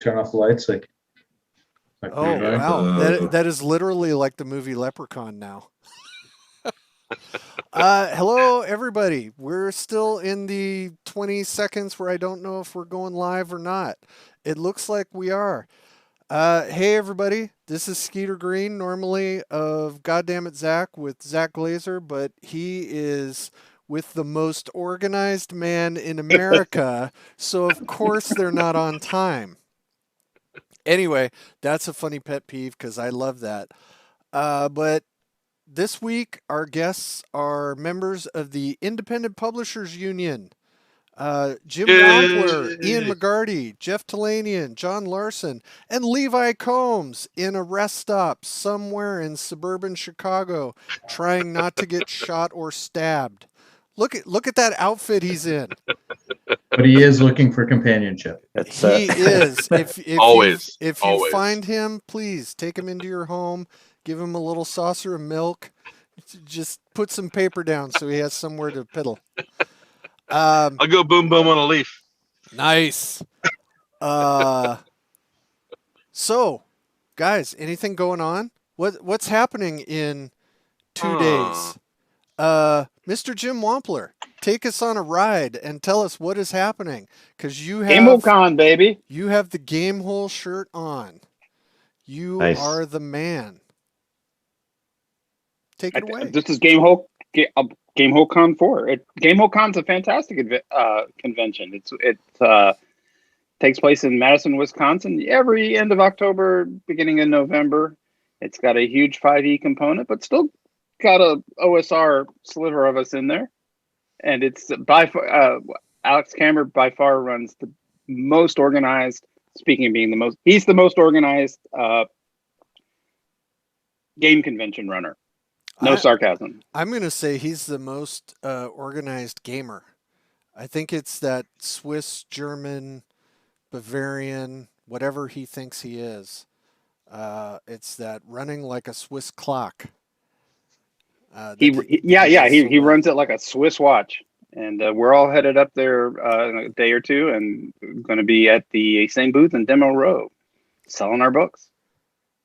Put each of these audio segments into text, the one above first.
turn off the lights, like Oh, Levi. wow. That is literally like the movie Leprechaun now. Hello, everybody. We're still in the 20 seconds where I don't know if we're going live or not. It looks like we are. Hey, everybody. This is Skeeter Green, normally of Goddammit Zach with Zach Glazer, but he is with the most organized man in America, so of course they're not on time. Anyway, that's a funny pet peeve because I love that. But this week, our guests are members of the Independent Publishers Union. Jim Wampler, Ian Yay! McGarty, Jeff Talanian, John Larson, and Levi Combs in a rest stop somewhere in suburban Chicago, trying not to get shot or stabbed. Look at that outfit he's in. But he is looking for companionship. It's He is. Always, If you always. find him, please take him into your home, give him a little saucer of milk, just put some paper down so he has somewhere to piddle. I'll go boom boom on a leaf. Nice. So, guys, anything going on? What's happening in 2 days? Mr. Jim Wampler, take us on a ride and tell us what is happening, because Gamehole Con, baby. you have the Gamehole shirt on. You Nice. are the man. Take it away. This is Gamehole Con 4. Gamehole Con's a fantastic convention. It takes place in Madison, Wisconsin, every end of October, beginning in November. It's got a huge 5e component, but still got a OSR sliver of us in there. And it's by far, Alex Kammer by far runs the most organized. Speaking of being he's the most organized game convention runner. No sarcasm. I'm going to say he's the most organized gamer. I think it's that Swiss, German, Bavarian, whatever he thinks he is. It's that running like a Swiss clock. He runs it like a Swiss watch. And we're all headed up there in a day or two and going to be at the same booth in Demo Row selling our books.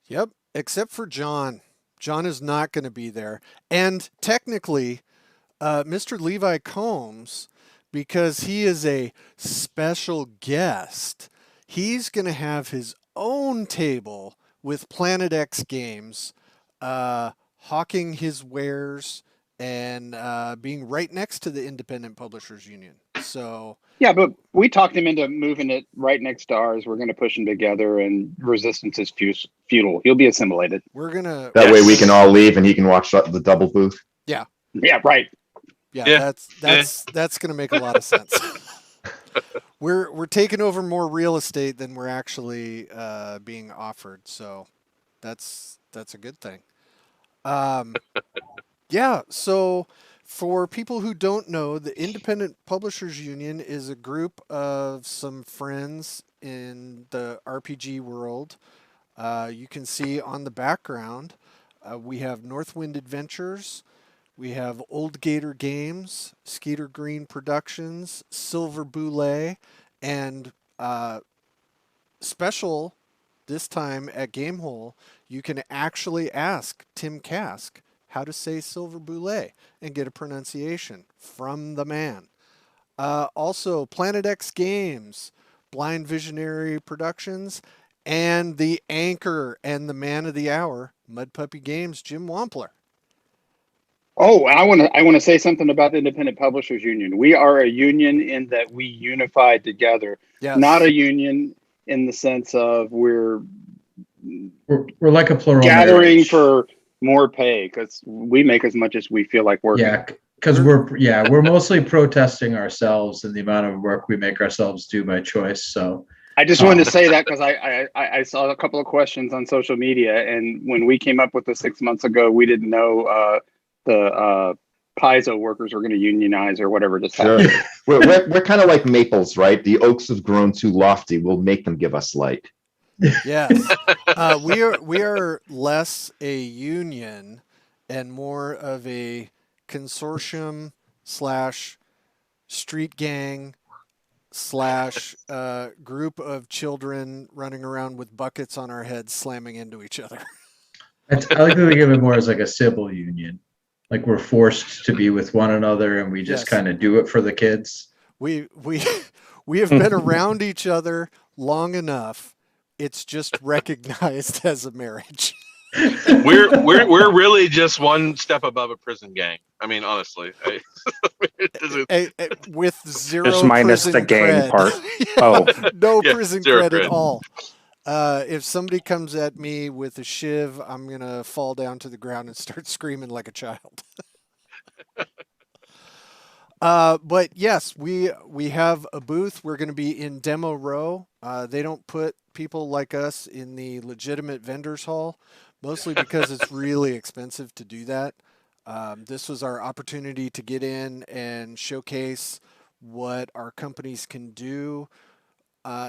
Yep, except for John. John is not going to be there. And technically, Mr. Levi Combs, because he is a special guest, he's going to have his own table with Planet X games, hawking his wares and being right next to the Independent Publishers Union. So yeah, but we talked him into moving it right next to ours. We're going to push them together, and resistance is futile. He'll be assimilated. we're gonna That way we can all leave and he can watch the double booth. Yeah, right. Yeah, that's gonna make a lot of sense. We're taking over more real estate than we're actually being offered, so that's a good thing. Yeah, so for people who don't know, the Independent Publishers Union is a group of some friends in the RPG world. You can see on the background, we have Northwind Adventures, we have Old Gator Games, Skeeter Green Productions, Silver Boulay, and special this time at Gamehole, you can actually ask Tim Kask how to say Silver Boulay and get a pronunciation from the man. Also, Planet X Games, Blind Visionary Productions, and the anchor and the man of the hour, Mud Puppy Games, Jim Wampler. Oh, I want to say something about the Independent Publishers Union. We are a union in that we unified together, Yes. not a union in the sense of we're like a plural gathering marriage. for more pay because we make as much as we feel like working. Yeah, because we're mostly protesting ourselves and the amount of work we make ourselves do by choice. So I just wanted to say that because I saw a couple of questions on social media, and when we came up with this 6 months ago, we didn't know the Paizo workers were going to unionize or whatever just happened. Sure. we're kind of like maples, right? The oaks have grown too lofty. We'll make them give us light. Yes. We are less a union and more of a consortium / street gang / group of children running around with buckets on our heads slamming into each other. I like to think of it more as like a civil union. Like we're forced to be with one another and we just Yes. kind of do it for the kids. We have been around each other long enough. It's just recognized as a marriage. We're really just one step above a prison gang. I mean, honestly. With zero Just minus prison the gang cred. part. Oh. No Yeah, prison zero cred at cred. all. If somebody comes at me with a shiv, I'm going to fall down to the ground and start screaming like a child. But yes, we have a booth. We're going to be in Demo Row. They don't put people like us in the legitimate vendors hall, mostly because it's really expensive to do that. This was our opportunity to get in and showcase what our companies can do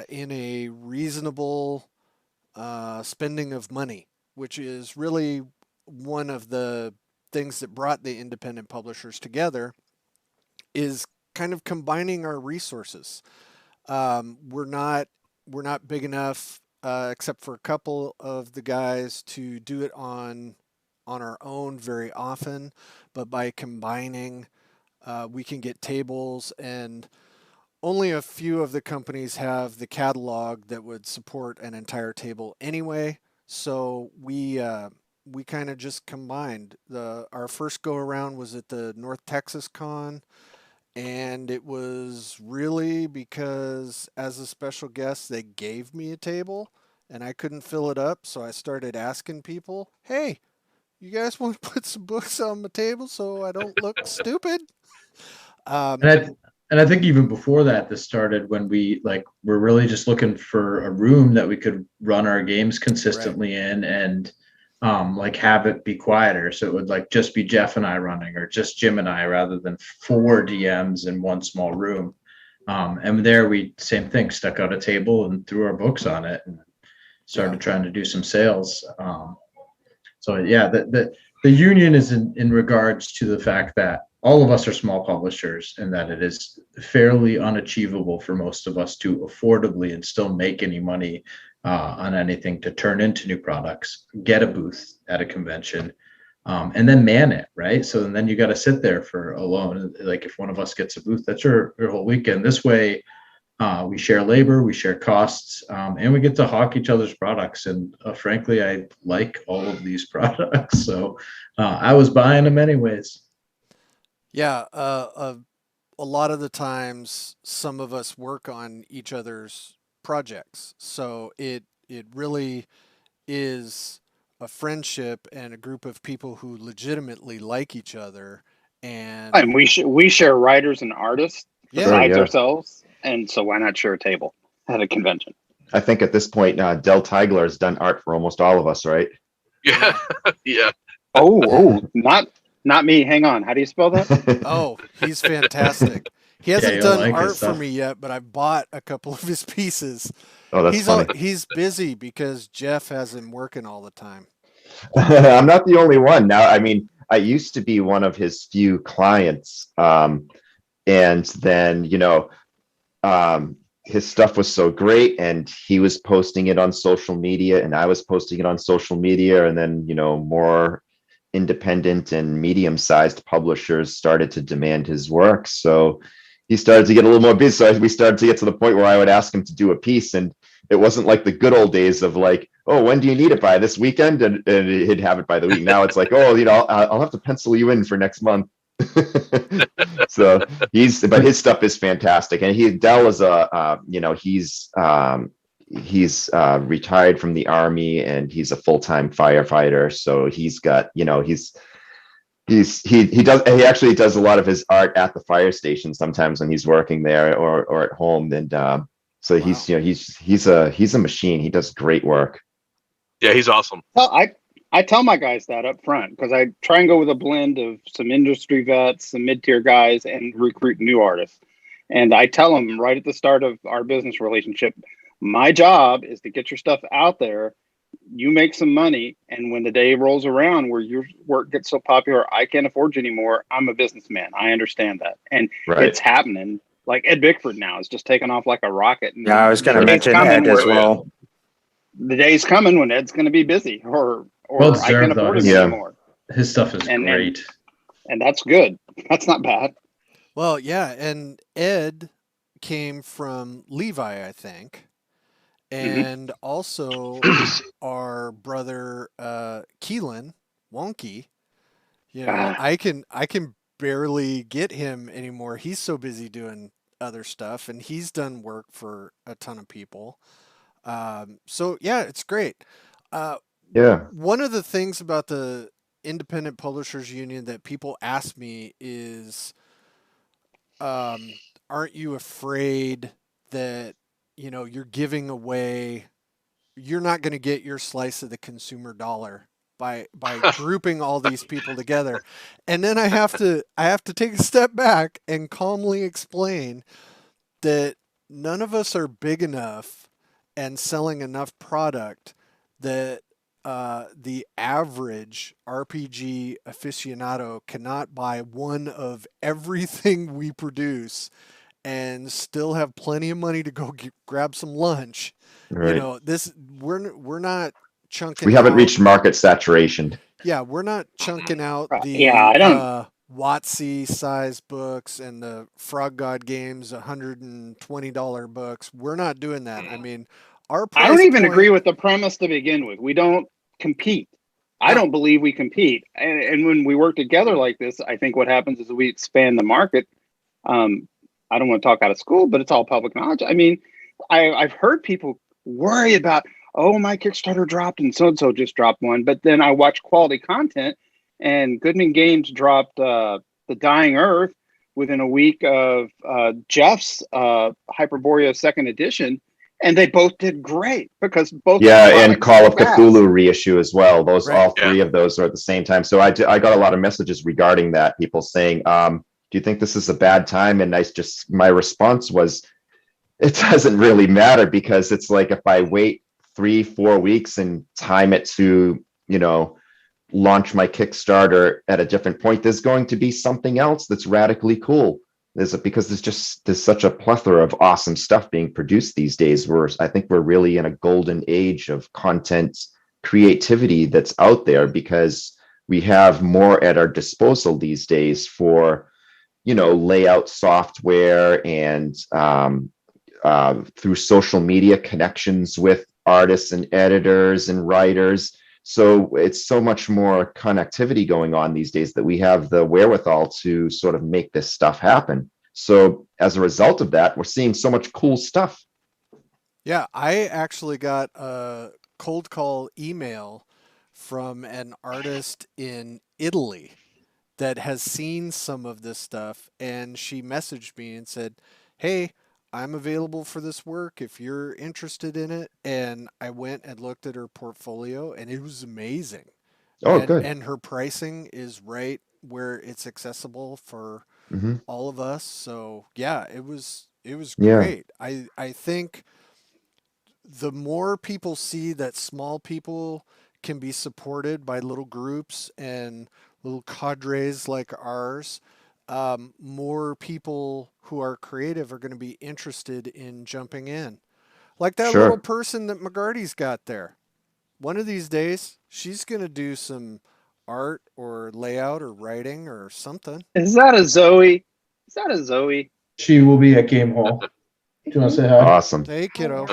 in a reasonable spending of money, which is really one of the things that brought the independent publishers together, is kind of combining our resources. We're not big enough, except for a couple of the guys, to do it on our own very often, but by combining, we can get tables, and only a few of the companies have the catalog that would support an entire table anyway. So we kind of just combined. Our first go around was at the North Texas Con, and it was really because as a special guest they gave me a table and I couldn't fill it up, so I started asking people, "Hey, you guys want to put some books on my table so I don't look stupid?" And I think even before that, this started when we're really just looking for a room that we could run our games consistently in, and have it be quieter. So it would just be Jeff and I running, or just Jim and I, rather than 4 DMs in one small room. And there we, same thing, stuck out a table and threw our books on it and started trying to do some sales. So yeah, the union is in regards to the fact that all of us are small publishers, and that it is fairly unachievable for most of us to affordably and still make any money on anything to turn into new products, get a booth at a convention, and then man it, right? So then you got to sit there for alone. Like if one of us gets a booth, that's your whole weekend. This way, we share labor, we share costs, and we get to hawk each other's products. And frankly, I like all of these products, so I was buying them anyways. Yeah, a lot of the times, some of us work on each other's projects, so it really is a friendship and a group of people who legitimately like each other. And we share writers and artists Yeah. besides yeah. ourselves, and so why not share a table at a convention? I think at this point, Del Tigler has done art for almost all of us, right? Yeah. Yeah. Not me. Hang on. How do you spell that? oh, he's fantastic. He hasn't you'll done like his art for stuff. me yet, but I've bought a couple of his pieces. Oh, that's funny. He's busy because Jeff has him working all the time. I'm not the only one now. I mean, I used to be one of his few clients, and then his stuff was so great, and he was posting it on social media, and I was posting it on social media, and then more independent and medium-sized publishers started to demand his work, so he started to get a little more busy. So we started to get to the point where I would ask him to do a piece, and it wasn't like the good old days of like, "Oh, when do you need it by? This weekend?" And he'd have it by the week. Now it's like, "Oh, I'll have to pencil you in for next month." So but his stuff is fantastic, and Del is he's retired from the Army, and he's a full-time firefighter. So he's got he actually does a lot of his art at the fire station sometimes when he's working there or at home, and so Wow. he's a machine. He does great work. Yeah, he's awesome. Well, I tell my guys that up front because I try and go with a blend of some industry vets, some mid-tier guys, and recruit new artists. And I tell them right at the start of our business relationship, my job is to get your stuff out there. You make some money, and when the day rolls around where your work gets so popular I can't afford you anymore, I'm a businessman. I understand that, and Right. it's happening. Like Ed Bickford now is just taking off like a rocket. And Yeah, I was going to the day's mention coming Ed as where- well. The day's coming when Ed's going to be busy, or Well I can't deserved, afford him though. Yeah. anymore. His stuff is And- great. And that's good. That's not bad. Well, yeah, and Ed came from Levi, I think, and also our brother Keelan Wonky. You know, Ah. I can barely get him anymore. He's so busy doing other stuff, and he's done work for a ton of people. So yeah, it's great. Yeah. One of the things about the Independent Publishers Union that people ask me is, aren't you afraid that, you know, you're giving away, you're not going to get your slice of the consumer dollar by grouping all these people together? And then I have to take a step back and calmly explain that none of us are big enough and selling enough product that the average RPG aficionado cannot buy one of everything we produce and still have plenty of money to go grab some lunch. Right. You know, we're not chunking. We haven't out- reached market saturation. Yeah, we're not chunking out the Yeah, I don't- WotC size books and the Frog God Games $120 books. We're not doing that. I mean, our price I don't even point- agree with the premise to begin with. We don't compete. I No. don't believe we compete. And when we work together like this, I think what happens is we expand the market. I don't want to talk out of school, but it's all public knowledge. I mean, I've heard people worry about, oh, my Kickstarter dropped and so just dropped one. But then I watch quality content, and Goodman Games dropped The Dying Earth within a week of Jeff's Hyperborea second edition. And they both did great because both. Yeah, products and Call of were fast. Cthulhu reissue as well. Those Right. all three of those are at the same time. So I got a lot of messages regarding that. People saying, "Do you think this is a bad time?" And my response was, it doesn't really matter, because it's like if I wait 3-4 weeks and time it to, you know, launch my Kickstarter at a different point, there's going to be something else that's radically cool. Because there's such a plethora of awesome stuff being produced these days. I think we're really in a golden age of content creativity that's out there, because we have more at our disposal these days for, you know, layout software and through social media connections with artists and editors and writers. So it's so much more connectivity going on these days that we have the wherewithal to sort of make this stuff happen. So as a result of that, we're seeing so much cool stuff. Yeah, I actually got a cold call email from an artist in Italy that has seen some of this stuff, and she messaged me and said, "Hey, I'm available for this work if you're interested in it." And I went and looked at her portfolio, and it was amazing. Oh, and, good. And her pricing is right where it's accessible for Mhm. all of us. So yeah, it was Yeah. great. I think the more people see that small people can be supported by little groups and little cadres like ours, more people who are creative are going to be interested in jumping in. Like that Sure. little person that McGarty's got there. One of these days, she's going to do some art or layout or writing or something. Is that a Zoe? Is that a Zoe? She will be at Gamehole. Do you want to say hi? Awesome. Hey, kiddo.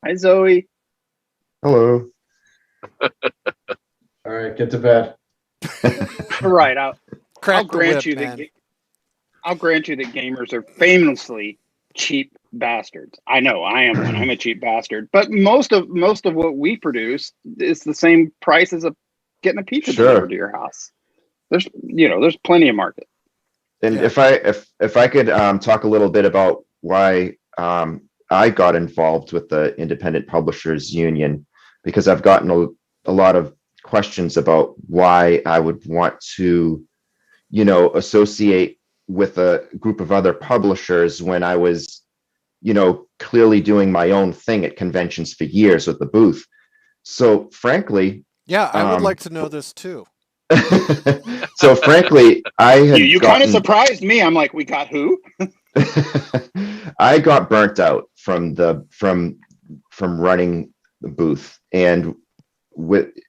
Hi, Zoe. Hello. All right, get to bed. All right. I'll Crack the grant whip, you man. that. I'll grant you that gamers are famously cheap bastards. I know I am one. I'm a cheap bastard. But most of what we produce is the same price as getting a pizza Sure. delivered to your house. There's plenty of market. And Yeah. if I could talk a little bit about why I got involved with the Independent Publishers Union, because I've gotten a lot of questions about why I would want to, you know, associate with a group of other publishers when I was, you know, clearly doing my own thing at conventions for years with the booth. So frankly, Yeah, I would like to know this too. so frankly, I had You kind of gotten- surprised me. I'm like, we got who? I got burnt out from running the booth, and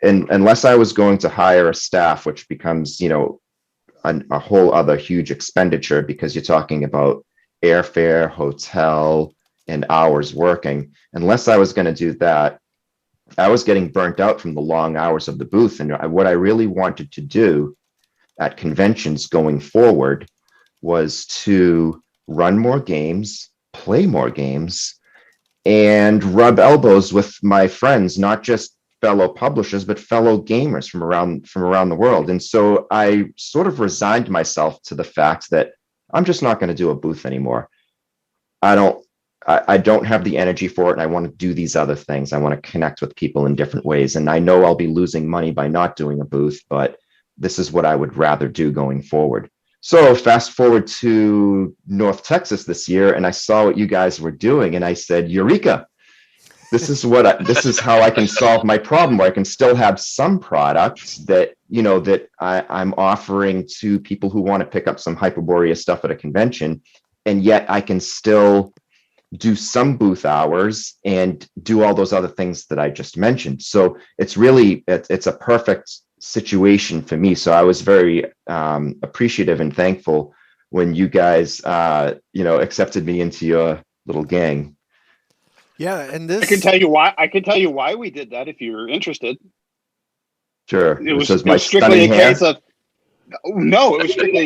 unless I was going to hire a staff, which becomes, a whole other huge expenditure, because you're talking about airfare, hotel, and hours working. Unless I was going to do that, I was getting burnt out from the long hours of the booth. And what I really wanted to do at conventions going forward was to run more games, play more games, and rub elbows with my friends, not just fellow publishers, but fellow gamers from around the world. And so I sort of resigned myself to the fact that I'm just not going to do a booth anymore. I don't have the energy for it, and I want to do these other things. I want to connect with people in different ways. And I know I'll be losing money by not doing a booth, but this is what I would rather do going forward. So fast forward to North Texas this year, and I saw what you guys were doing, and I said, Eureka! This is how I can solve my problem, where I can still have some products that, I'm offering to people who want to pick up some Hyperborea stuff at a convention, and yet I can still do some booth hours and do all those other things that I just mentioned. So it's a perfect situation for me. So I was very appreciative and thankful when you guys accepted me into your little gang. Yeah, and this I can tell you why we did that if you're interested. Sure. It was strictly a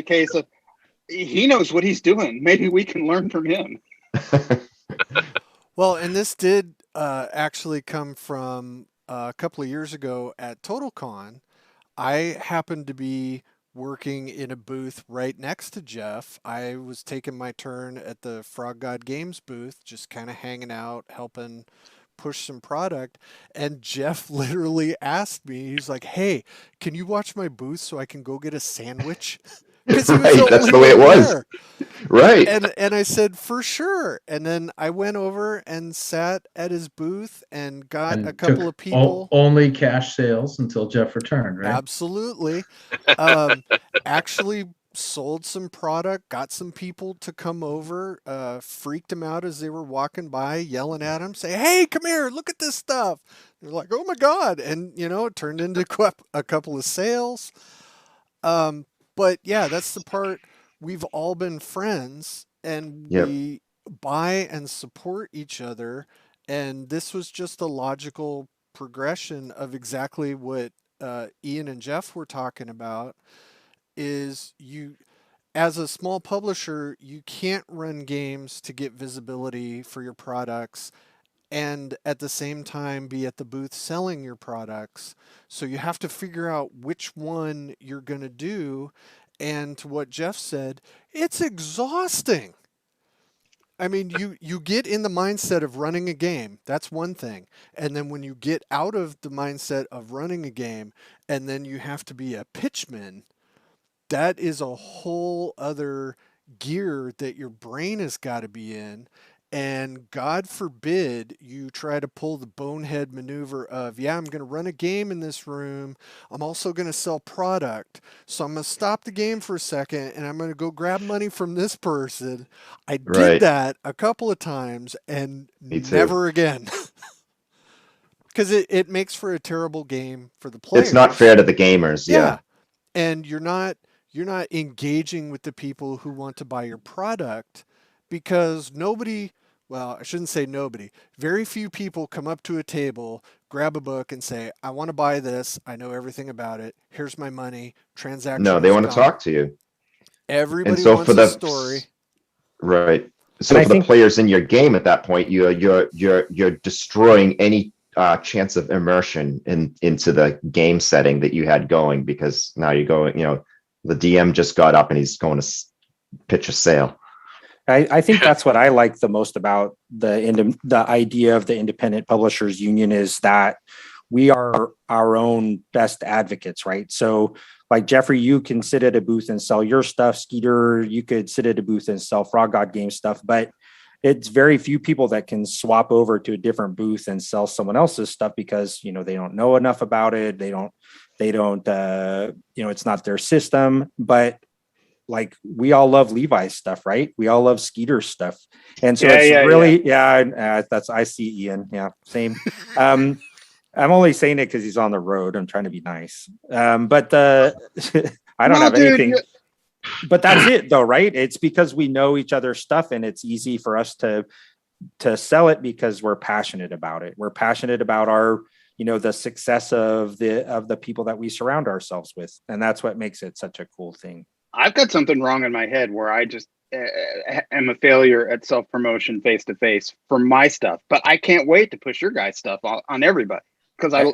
case of he knows what he's doing. Maybe we can learn from him. Well, and this did actually come from a couple of years ago at TotalCon. I happened to be working in a booth right next to Jeff. I was taking my turn at the Frog God Games booth, just kind of hanging out, helping push some product. And Jeff literally asked me, he's like, "Hey, can you watch my booth so I can go get a sandwich?" Because Right, that's the way it was. Right. And I said, "For sure." And then I went over and sat at his booth and got And a couple of people. only cash sales until Jeff returned, right? Absolutely. Actually sold some product, got some people to come over, freaked them out as they were walking by, yelling at them, say, "Hey, come here, look at this stuff." They're like, "Oh my God." And, it turned into a couple of sales. But yeah, that's the part. We've all been friends, and Yep. we buy and support each other. And this was just a logical progression of exactly what Ian and Jeff were talking about. Is you, as a small publisher, you can't run games to get visibility for your products and at the same time be at the booth selling your products. So you have to figure out which one you're going to do. And to what Jeff said, it's exhausting. I mean, you get in the mindset of running a game. That's one thing. And then when you get out of the mindset of running a game, and then you have to be a pitchman, that is a whole other gear that your brain has got to be in. And God forbid you try to pull the bonehead maneuver of, yeah, I'm going to run a game in this room. I'm also going to sell product. So I'm going to stop the game for a second and I'm going to go grab money from this person. I did Right. that a couple of times and Me too. never again. Because it makes for a terrible game for the players. It's not fair to the gamers. Yeah. And you're not engaging with the people who want to buy your product, because I shouldn't say nobody. Very few people come up to a table, grab a book and say, "I want to buy this. I know everything about it. Here's my money. Transaction." No, they want to talk to you. Everybody wants a story. Right. So for the players in your game at that point, you're destroying any chance of immersion into the game setting that you had going, because now you're going, the DM just got up and he's going to pitch a sale. I think that's what I like the most about the idea of the Independent Publishers Union, is that we are our own best advocates, right? So like Jeffrey, you can sit at a booth and sell your stuff. Skeeter, you could sit at a booth and sell Frog God Game stuff, but it's very few people that can swap over to a different booth and sell someone else's stuff, because, they don't know enough about it. They don't, it's not their system. But like we all love Levi's stuff, right? We all love Skeeter's stuff. And so that's, I see Ian. Yeah, same. I'm only saying it because he's on the road. I'm trying to be nice. But I don't have anything. But that's it though, right? It's because we know each other's stuff and it's easy for us to sell it because we're passionate about it. We're passionate about our, the success of the people that we surround ourselves with. And that's what makes it such a cool thing. I've got something wrong in my head where I just am a failure at self-promotion face to face for my stuff, but I can't wait to push your guys' stuff on everybody. Because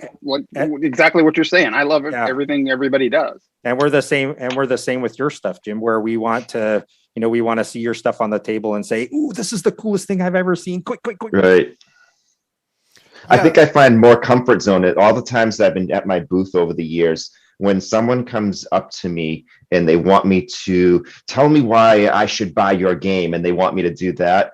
exactly what you're saying. I love everything everybody does. And we're the same. And we're the same with your stuff, Jim, where we want to, we want to see your stuff on the table and say, "Ooh, this is the coolest thing I've ever seen." Quick. Right. Yeah. I think I find more comfort zone at all the times I've been at my booth over the years. When someone comes up to me and they want me to tell me why I should buy your game and they want me to do that,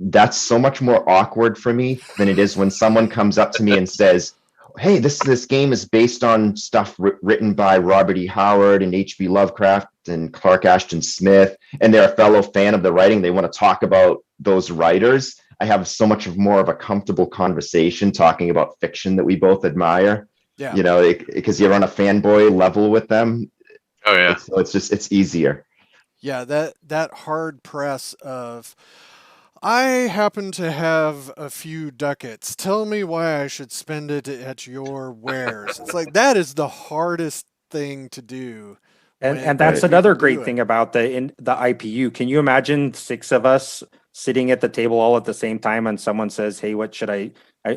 that's so much more awkward for me than it is when someone comes up to me and says, "Hey, this game is based on stuff written by Robert E. Howard and H.P. Lovecraft and Clark Ashton Smith, and they're a fellow fan of the writing. They want to talk about those writers." I have so much more of a comfortable conversation talking about fiction that we both admire. Yeah, because you're on a fanboy level with them. Oh yeah. So it's easier. Yeah, that hard press of, I happen to have a few ducats. Tell me why I should spend it at your wares. It's like, that is the hardest thing to do. And that's another great thing about the IPU. Can you imagine 6 of us sitting at the table all at the same time and someone says, "Hey,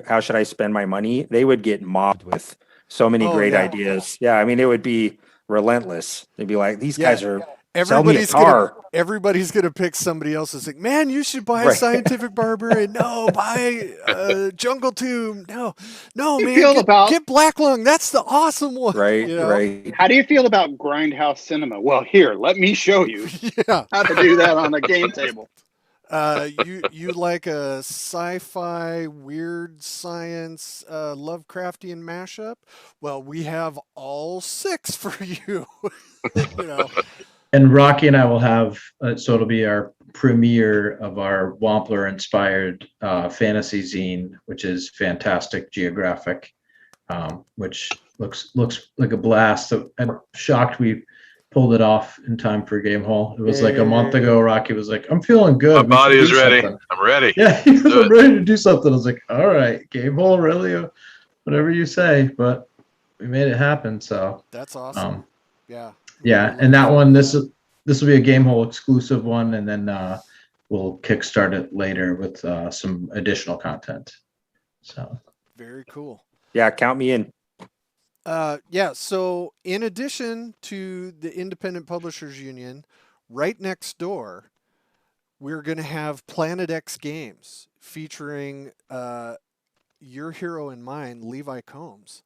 how should I spend my money?" They would get mobbed with so many great ideas. Yeah, I mean, it would be relentless. They'd be like, "These guys are everybody's gonna pick somebody else's. Like, man, you should buy a Scientific Barbarian. No, buy Jungle Tomb. No, man, get Black Lung. That's the awesome one. Right, right. How do you feel about Grindhouse Cinema? Well, here, let me show you how to do that on a game table. You like a sci-fi, weird science, Lovecraftian mashup? Well, we have all 6 for you. And Rocky and I will have, so it'll be our premiere of our Wampler inspired fantasy zine, which is Fantastic Geographic, which looks like a blast. So I'm shocked we pulled it off in time for Gamehole. It was like a month ago. Rocky was like, "I'm feeling good. My body is ready. I'm ready." Yeah, he was ready to do something. I was like, "All right, Gamehole, really? Whatever you say." But we made it happen. So that's awesome. Yeah. Yeah, and that one, this will be a Gamehole exclusive one, and then we'll kickstart it later with some additional content. So very cool. Yeah, count me in. So in addition to the Independent Publishers Union, right next door, we're going to have Planet X Games featuring your hero and mine, Levi Combs.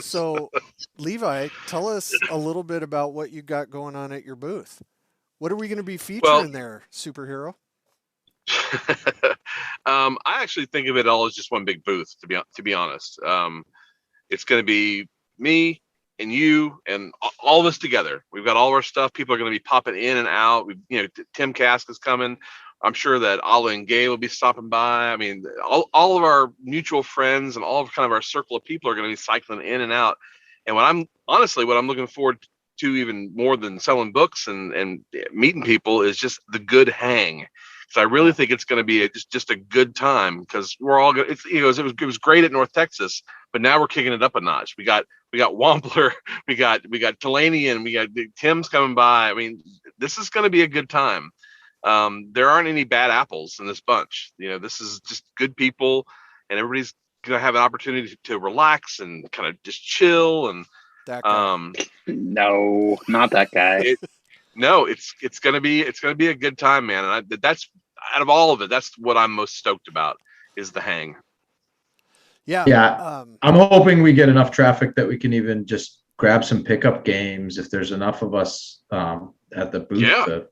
So, Levi, tell us a little bit about what you got going on at your booth. What are we going to be featuring there, superhero? I actually think of it all as just one big booth, to be honest. It's going to be me and you and all of us together. We've got all of our stuff. People are going to be popping in and out. Tim Kask is coming. I'm sure that Ala and Gay will be stopping by. I mean, all of our mutual friends and all of kind of our circle of people are going to be cycling in and out. And what I'm looking forward to even more than selling books and meeting people is just the good hang. So I really think it's going to be just a good time because we're all going. It was great at North Texas, but now we're kicking it up a notch. We got Wampler, we got Talanian, we got Tim's coming by. I mean, this is going to be a good time. There aren't any bad apples in this bunch. This is just good people, and everybody's gonna have an opportunity to relax and kind of just chill. And that guy. No, not that guy. It's gonna be a good time, man. And that's out of all of it, that's what I'm most stoked about is the hang. Yeah. I'm hoping we get enough traffic that we can even just grab some pickup games if there's enough of us at the booth to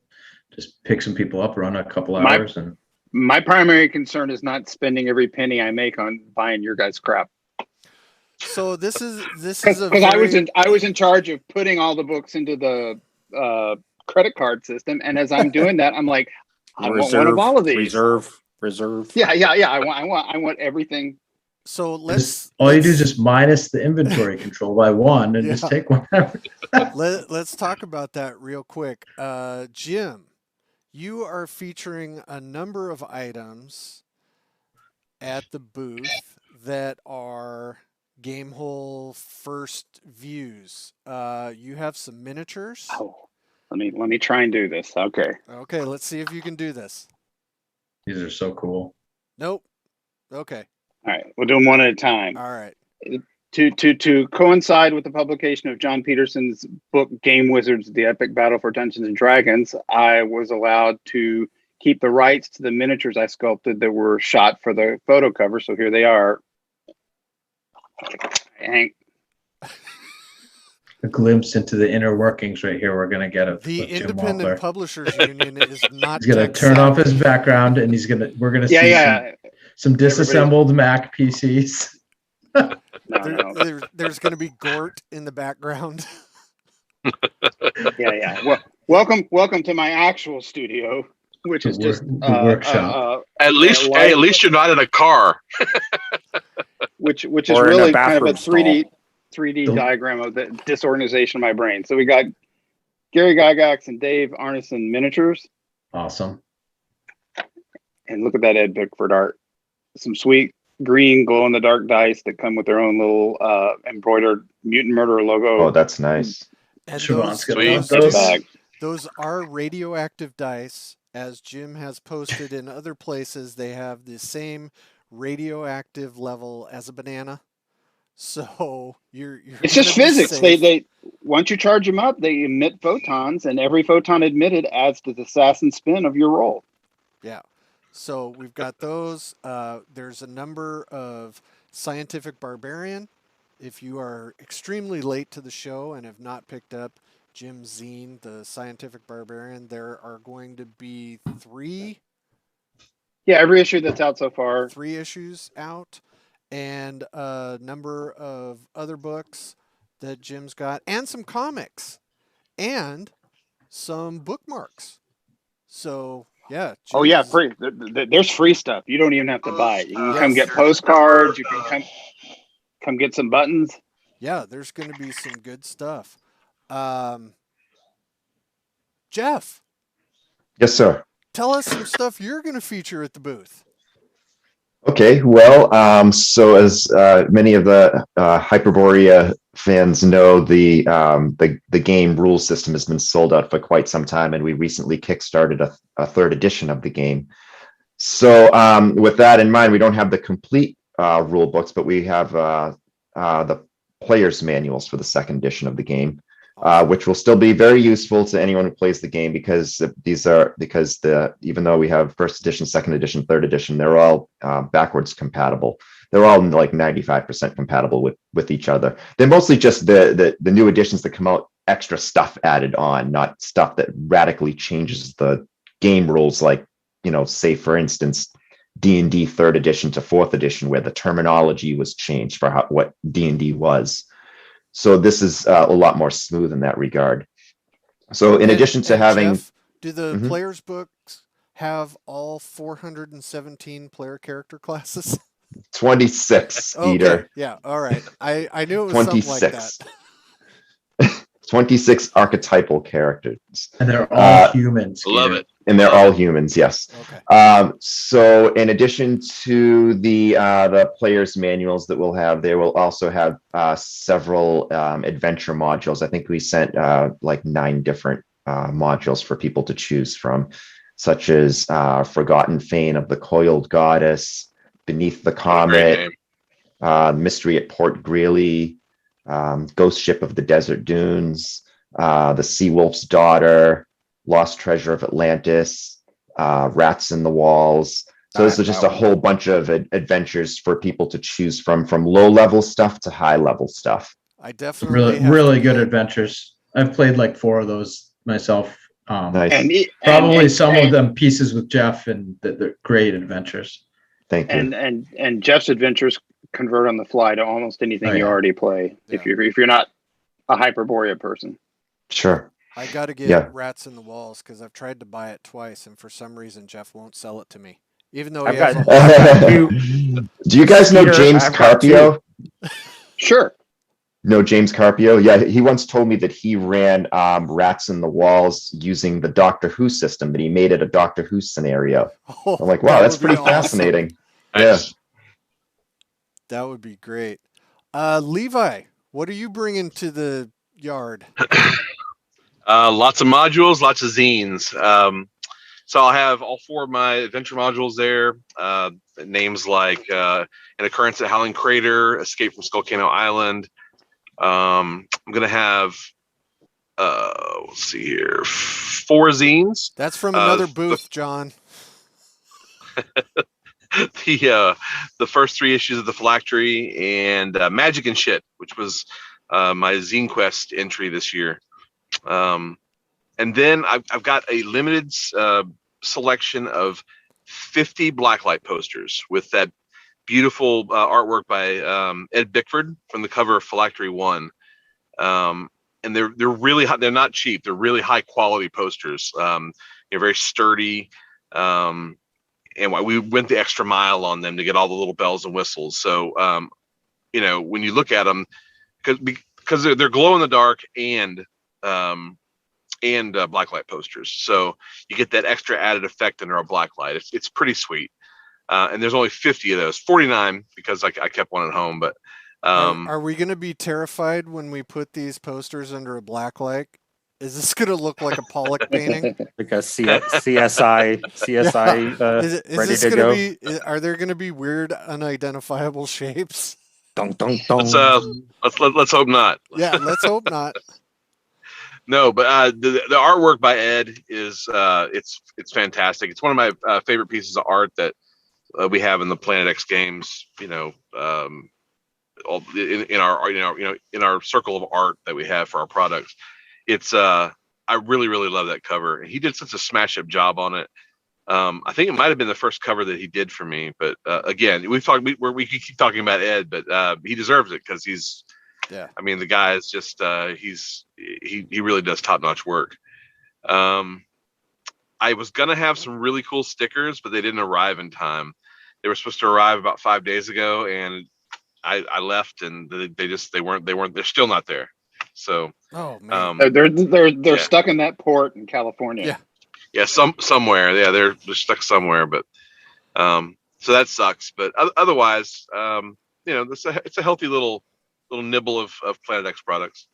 just pick some people up, run a couple hours. My primary concern is not spending every penny I make on buying your guys' crap. So this is because I was in charge of putting all the books into the credit card system, and as I'm doing that, I'm like, I want one of all of these. Reserve. Yeah. I want everything. So let's all you do is just minus the inventory control by one and just take one. let's talk about that real quick. Jim, you are featuring a number of items at the booth that are Gamehole first views. You have some miniatures. Oh, let me try and do this. Okay. Okay, let's see if you can do this. These are so cool. Nope. Okay. All right, we'll do them one at a time. All right. To coincide with the publication of John Peterson's book Game Wizards: The Epic Battle for Dungeons and Dragons, I was allowed to keep the rights to the miniatures I sculpted that were shot for the photo cover. So here they are. A glimpse into the inner workings right here. We're gonna get the Independent Publishers Union is not. He's gonna turn off his background, and we're gonna see some disassembled Mac PCs. There's going to be Gort in the background. Yeah. Well, welcome to my actual studio, which is just the workshop. At least you're not in a car. which is really kind of a 3D diagram of the disorganization of my brain. So we got Gary Gygax and Dave Arneson miniatures. Awesome. And look at that Ed Bickford art. Some sweet green glow-in-the-dark dice that come with their own little embroidered Mutant Murderer logo. Oh, that's nice. And those are radioactive dice. As Jim has posted in other places, they have the same radioactive level as a banana. So you're it's just physics. They once you charge them up, they emit photons, and every photon emitted adds to the assassin spin of your roll. Yeah. So we've got those. There's a number of Scientific Barbarian. If you are extremely late to the show and have not picked up Jim's zine, the Scientific Barbarian, there are going to be 3. Yeah, every issue that's out so far. 3 issues out, and a number of other books that Jim's got, and some comics, and some bookmarks. So... yeah. Geez. Oh yeah, free. There's free stuff. You don't even have to buy it. You can come get postcards. You can come get some buttons. Yeah, there's going to be some good stuff. Jeff. Yes, sir. Tell us some stuff you're going to feature at the booth. Okay, well, so as many of the Hyperborea fans know, the game rule system has been sold out for quite some time, and we recently kickstarted a 3rd edition of the game. So with that in mind, we don't have the complete rule books, but we have the player's manuals for the 2nd edition of the game, which will still be very useful to anyone who plays the game, because even though we have 1st edition, 2nd edition, 3rd edition, they're all backwards compatible. They're all like 95% compatible with each other. They're mostly just the new editions that come out, extra stuff added on, not stuff that radically changes the game rules. Like, say for instance, D&D 3rd edition to 4th edition, where the terminology was changed for what D&D was. So this is a lot more smooth in that regard. So in addition to having... Jeff, do the players' books have all 417 player character classes? 26, okay. Eater. Yeah, all right. I knew it was 26. Something like that. 26 archetypal characters. And they're all humans. Love it. And they're all humans, yes. Okay. So in addition to the players' manuals that we'll have, they will also have several adventure modules. I think we sent like 9 different modules for people to choose from, such as Forgotten Fane of the Coiled Goddess, Beneath the Comet, Mystery at Port Greeley, Ghost Ship of the Desert Dunes, The Sea Wolf's Daughter, Lost Treasure of Atlantis, Rats in the Walls. So this is just a whole bunch of adventures for people to choose from low-level stuff to high-level stuff. I definitely really good adventures. I've played like 4 of those myself. Nice. Probably some of them pieces with Jeff, and they're great adventures. Thank you. And Jeff's adventures convert on the fly to almost anything you already play. Yeah. If you're not a Hyperborea person. Sure. I got to get Yeah. Rats in the Walls because I've tried to buy it twice, and for some reason Jeff won't sell it to me, even though he I've has got- a whole. got two. Do you guys know Skeeter, James I've got two. Carpio? Sure. No, James Carpio. Yeah, he once told me that he ran Rats in the Walls using the Doctor Who system, that he made it a Doctor Who scenario. Oh, I'm like, wow, that that's would be pretty awesome. fascinating. Nice. That would be great. Levi, what are you bringing to the yard? Lots of modules, lots of zines. So I'll have all 4 of my adventure modules there. Names like An Occurrence at Howling Crater, Escape from Skullcano Island. I'm gonna have let's see here, 4 zines. That's from another booth, John. The first 3 issues of the Phylactery and Magic and Shit, which was my Zine Quest entry this year. And then I've got a limited selection of 50 blacklight posters with that beautiful artwork by Ed Bickford from the cover of Phylactery 1. And they're really high, they're not cheap. They're really high quality posters. They're very sturdy. And we went the extra mile on them to get all the little bells and whistles. So, when you look at them, because they're glow in the dark and blacklight posters, so you get that extra added effect under a blacklight. It's pretty sweet. And there's only 50 of those, 49 because I kept one at home. But are we going to be terrified when we put these posters under a blacklight? Is this going to look like a Pollock painting? Like a CSI Is ready this to go. Are there going to be weird, unidentifiable shapes? Dun, dun, dun. Let's hope not. Yeah, let's hope not. No, but the artwork by Ed is it's fantastic. It's one of my favorite pieces of art that we have in the Planet X games. In our circle of art that we have for our products. It's I really love that cover. He did such a smash up job on it. I think it might have been the first cover that he did for me. But again, we keep talking about Ed, but he deserves it because he's. Yeah. I mean, the guy is just he really does top notch work. I was gonna have some really cool stickers, but they didn't arrive in time. They were supposed to arrive about 5 days ago, and I left, and they weren't. They're still not there. So. Oh man. They're stuck in that port in California. Yeah. Yeah, somewhere. Yeah, they're stuck somewhere, but so that sucks. But otherwise, it's a healthy little nibble of Planet X products.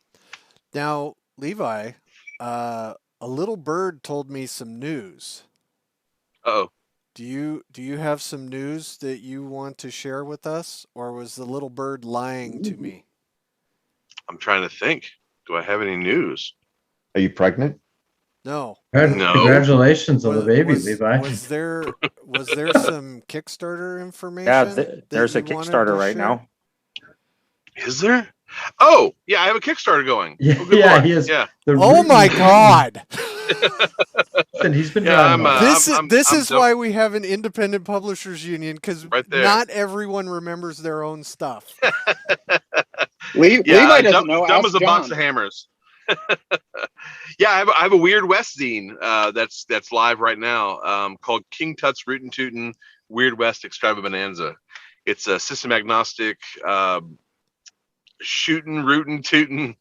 Now, Levi, a little bird told me some news. Oh, Do you have some news that you want to share with us, or was the little bird lying to me? I'm trying to think. Do I have any news? Are you pregnant? No. No. Congratulations on the baby, Levi. Was there some Kickstarter information? Yeah, that there's a you wanted Kickstarter to right share? now. Is there? Oh, yeah, I have a Kickstarter going. Yeah, Oh, good yeah, Lord. he is. Yeah. Oh my God! He's been Yeah, driving. This is why we have an independent publishers union, because Right there. not everyone remembers their own stuff. Levi doesn't know. Dumb Ask as a box of John. hammers. Yeah, I have a weird West zine that's live right now called King Tut's Rootin' Tootin' Weird West Extravaganza. It's a system agnostic shooting, rootin', tootin'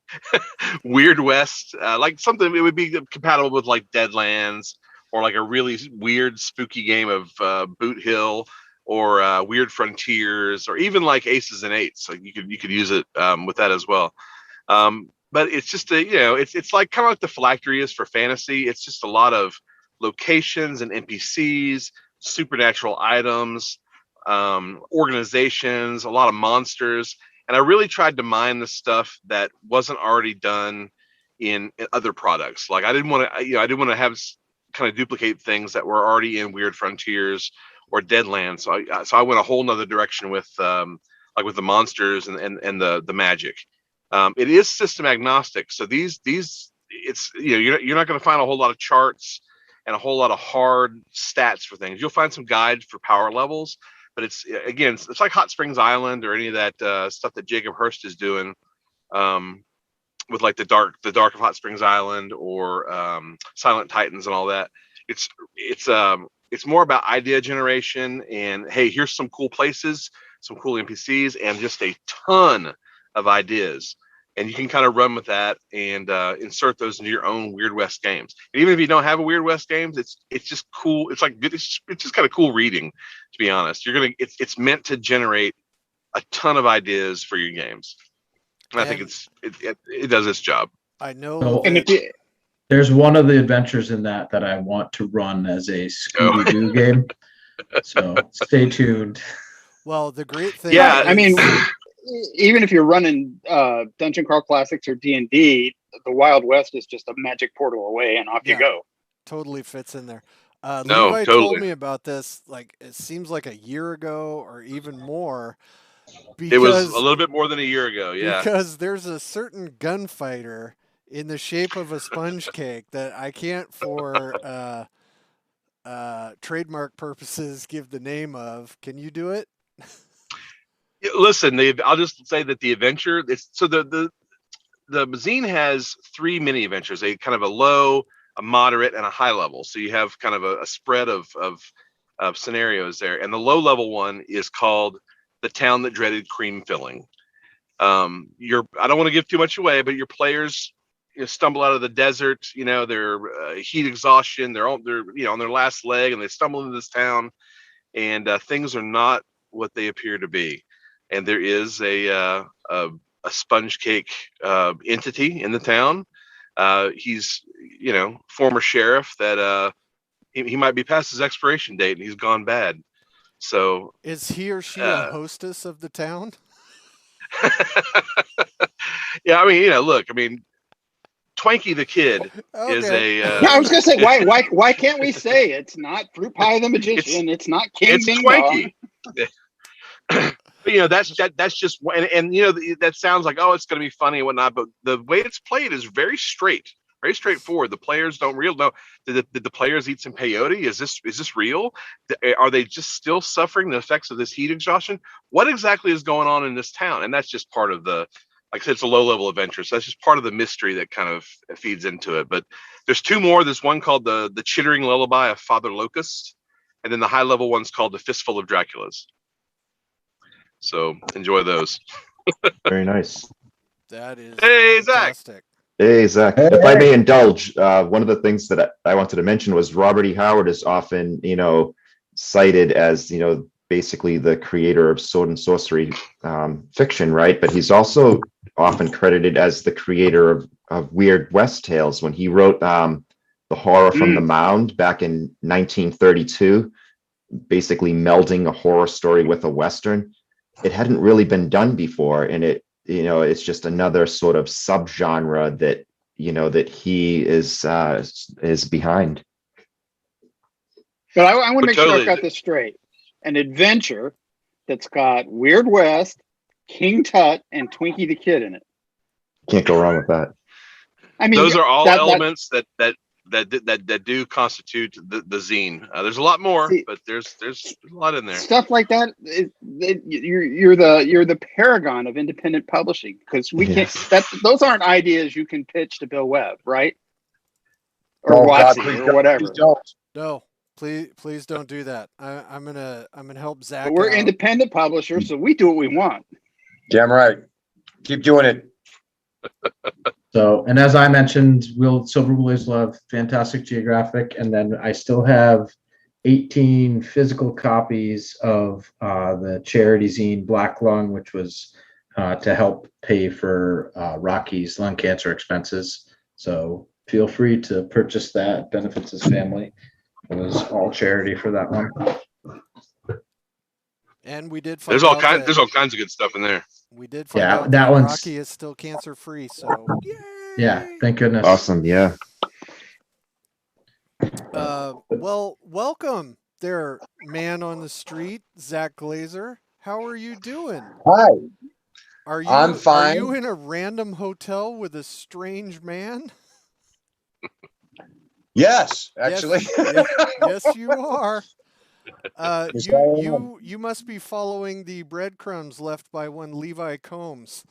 Weird West, like something it would be compatible with like Deadlands or like a really weird spooky game of Boot Hill or Weird Frontiers or even like Aces and Eights. Like you could use it with that as well. But it's just it's like kind of like the Phylactery is for fantasy. It's just a lot of locations and NPCs, supernatural items, organizations, a lot of monsters. And I really tried to mine the stuff that wasn't already done in other products. Like I didn't want to have kind of duplicate things that were already in Weird Frontiers or Deadlands. So I went a whole nother direction with like with the monsters and the magic. It is system agnostic. So these it's you're not going to find a whole lot of charts and a whole lot of hard stats for things. You'll find some guides for power levels. But it's like Hot Springs Island or any of that stuff that Jacob Hurst is doing with like the Dark of Hot Springs Island or Silent Titans and all that. It's more about idea generation and, hey, here's some cool places, some cool NPCs, and just a ton of ideas. And you can kind of run with that and insert those into your own Weird West games. And even if you don't have a Weird West games, it's just cool. It's like it's just kind of cool reading, to be honest. It's meant to generate a ton of ideas for your games. And I think it does its job. I know. So, And there's one of the adventures in that I want to run as a Scooby-Doo game. So stay tuned. Well, the great thing. Yeah, I mean, even if you're running Dungeon Crawl Classics or D&D, the Wild West is just a magic portal away, and off you go. Totally fits in there. No, Levi totally. told me about this, like, it seems like a year ago or even more. It was a little bit more than a year ago, yeah. Because there's a certain gunfighter in the shape of a sponge cake that I can't, for trademark purposes, give the name of. Can you do it? Listen, I'll just say that the adventure. The zine has 3 mini adventures: a kind of a low, a moderate, and a high level. So you have kind of a spread of scenarios there. And the low level one is called "The Town That Dreaded Cream Filling." I don't want to give too much away, but your players stumble out of the desert. They're heat exhaustion. They're on their last leg, and they stumble into this town, and things are not what they appear to be. And there is a sponge cake entity in the town. He's former sheriff that he might be past his expiration date, and he's gone bad. So is he or she a hostess of the town? Yeah, I mean, look, I mean, Twanky the Kid is a. I was gonna say, why can't we say it's not Fruit Pie the Magician? It's not King Ding Dong. But that's just and that sounds like, oh, it's going to be funny and whatnot, but the way it's played is very straightforward. The players don't really know. Did the players eat some peyote? Is this real? Are they just still suffering the effects of this heat exhaustion? What exactly is going on in this town? And that's just part of the, like I said, it's a low level adventure, so that's just part of the mystery that kind of feeds into it. But there's 2 more. There's one called the Chittering Lullaby of Father Locust, and then the high level one's called The Fistful of Draculas. So enjoy those. Very nice. That is fantastic. Zach. Hey, Zach. Hey. If I may indulge, one of the things that I wanted to mention was Robert E. Howard is often, cited as, basically the creator of sword and sorcery fiction, right? But he's also often credited as the creator of Weird West tales when he wrote The Horror from the Mound back in 1932, basically melding a horror story with a Western. It hadn't really been done before, and it's just another sort of subgenre that that he is behind. But I want to make sure I've got this straight. An adventure that's got Weird West, King Tut, and Twinkie the Kid in it. Can't go wrong with that. I mean, those are all elements that do constitute the zine. There's a lot more, but there's a lot in there. Stuff like that. You're the paragon of independent publishing, because we can't. Those aren't ideas you can pitch to Bill Webb, right? Or Watson, or whatever. No, please don't do that. I'm gonna help Zach. But we're independent publishers, so we do what we want. Damn right. Keep doing it. So, and as I mentioned, Silver Bullies will have Fantastic Geographic, and then I still have 18 physical copies of the charity zine Black Lung, which was to help pay for Rocky's lung cancer expenses. So feel free to purchase that. It benefits his family. It was all charity for that one. And we did find there's all kinds of good stuff in there. We did find out that Rocky is still cancer free, so yay! Yeah, thank goodness. Awesome, yeah. Well, welcome there, man on the street, Zach Glazer. How are you doing? Hi. I'm fine. Are you in a random hotel with a strange man? Yes, actually. Yes, you are. You must be following the breadcrumbs left by one Levi Combs.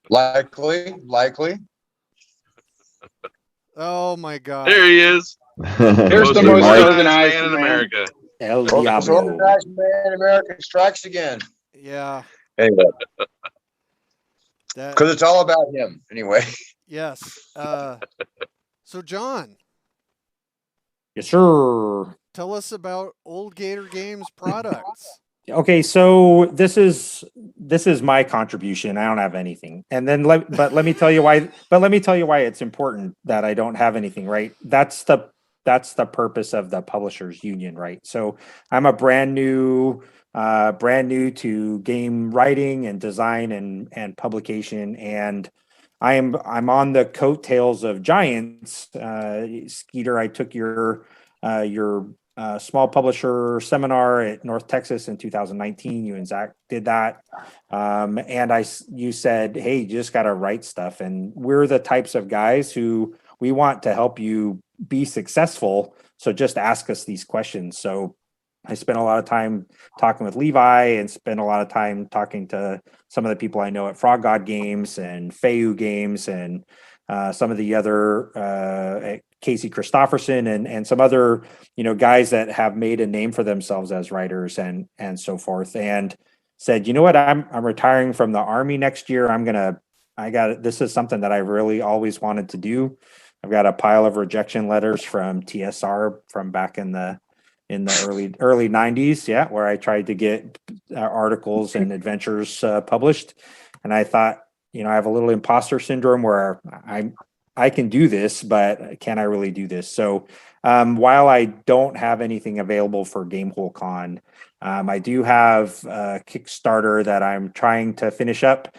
Likely. Oh my God. There he is. Here's the most organized man in man. America. El Most Diablo. organized man in America strikes again. Yeah. Anyway, That. because it's all about him. Anyway. Yes. So John, Yes, sir. tell us about Old Gator Games products. Okay, so this is my contribution. I don't have anything, and then let me tell you why. But let me tell you why it's important that I don't have anything. Right? That's the purpose of the publishers union, right? So I'm a brand new to game writing and design and publication, and I'm on the coattails of giants. Skeeter, I took your small publisher seminar at North Texas in 2019. You and Zach did that. And you said, hey, you just got to write stuff. And we're the types of guys who we want to help you be successful. So just ask us these questions. So I spent a lot of time talking with Levi and spent a lot of time talking to some of the people I know at Frog God Games and Feu Games and some of the other Casey Christopherson and some other, guys that have made a name for themselves as writers and so forth, and said, you know what, I'm retiring from the Army next year. This is something that I really always wanted to do. I've got a pile of rejection letters from TSR from back in the early 90s, where I tried to get articles and adventures published, and I thought, I have a little imposter syndrome where I can do this, but can I really do this? So while I don't have anything available for Gamehole Con, I do have a Kickstarter that I'm trying to finish up,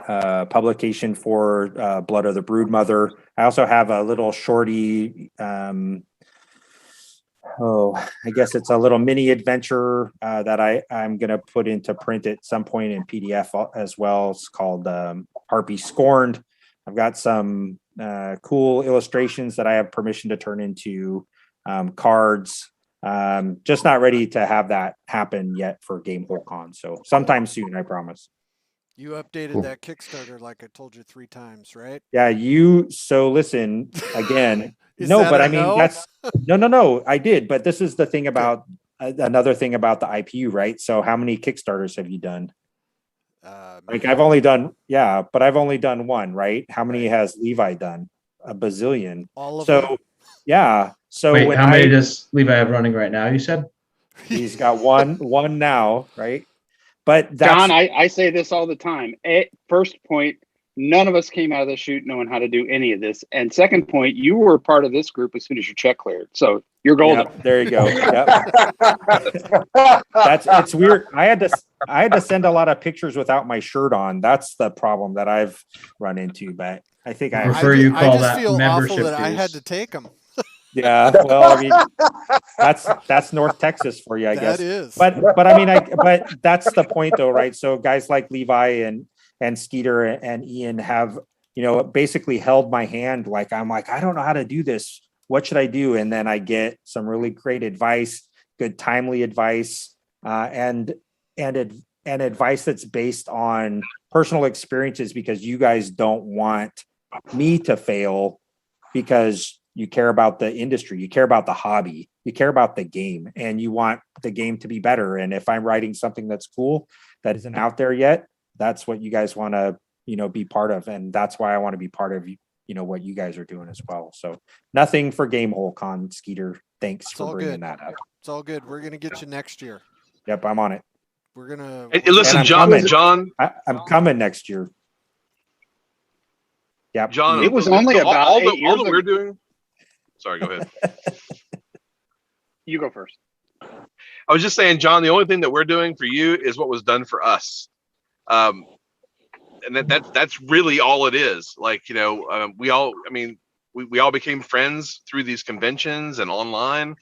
publication for Blood of the Broodmother. I also have a little shorty, I guess it's a little mini adventure that I'm going to put into print at some point in PDF as well. It's called Harpy Scorned. I've got some cool illustrations that I have permission to turn into cards. Just not ready to have that happen yet for Gamehole Con. So sometime soon, I promise. You updated that Kickstarter like I told you 3 times, right? Yeah, so listen, again, No, that's no, I did. But this is the thing about another thing about the IPU, right? So how many Kickstarters have you done? I've only done one, right? How many has Levi done? A bazillion. All of them. Yeah. So wait, how many does Levi have running right now? You said he's got one now, right? But that's, John, I say this all the time. First point, none of us came out of the chute knowing how to do any of this. And second point, you were part of this group as soon as your check cleared. So you're golden. Yep, there you go. Yep. It's weird. I had to send a lot of pictures without my shirt on. That's the problem that I've run into. But I think I just feel awful that I had to take them. Yeah, well, I mean, that's North Texas for you, I guess. That is. But I mean, but that's the point, though, right? So guys like Levi and Skeeter and Ian have, basically held my hand. I'm like, I don't know how to do this. What should I do? And then I get some really great advice, good timely advice, and advice that's based on personal experiences, because you guys don't want me to fail because you care about the industry, you care about the hobby, you care about the game, and you want the game to be better. And if I'm writing something that's cool that isn't out there yet, that's what you guys want to, be part of. And that's why I want to be part of, what you guys are doing as well. So nothing for Gamehole Con, Skeeter. Thanks for bringing that up. It's all good. We're going to get you next year. Yep, I'm on it. We're going to. Hey, listen, John, I'm coming next year. Yep. John, it was only about all 8 years that ago. we're doing. Sorry, go ahead. You go first. I was just saying, John, the only thing that we're doing for you is what was done for us. And that's really all it is. We all became friends through these conventions and online,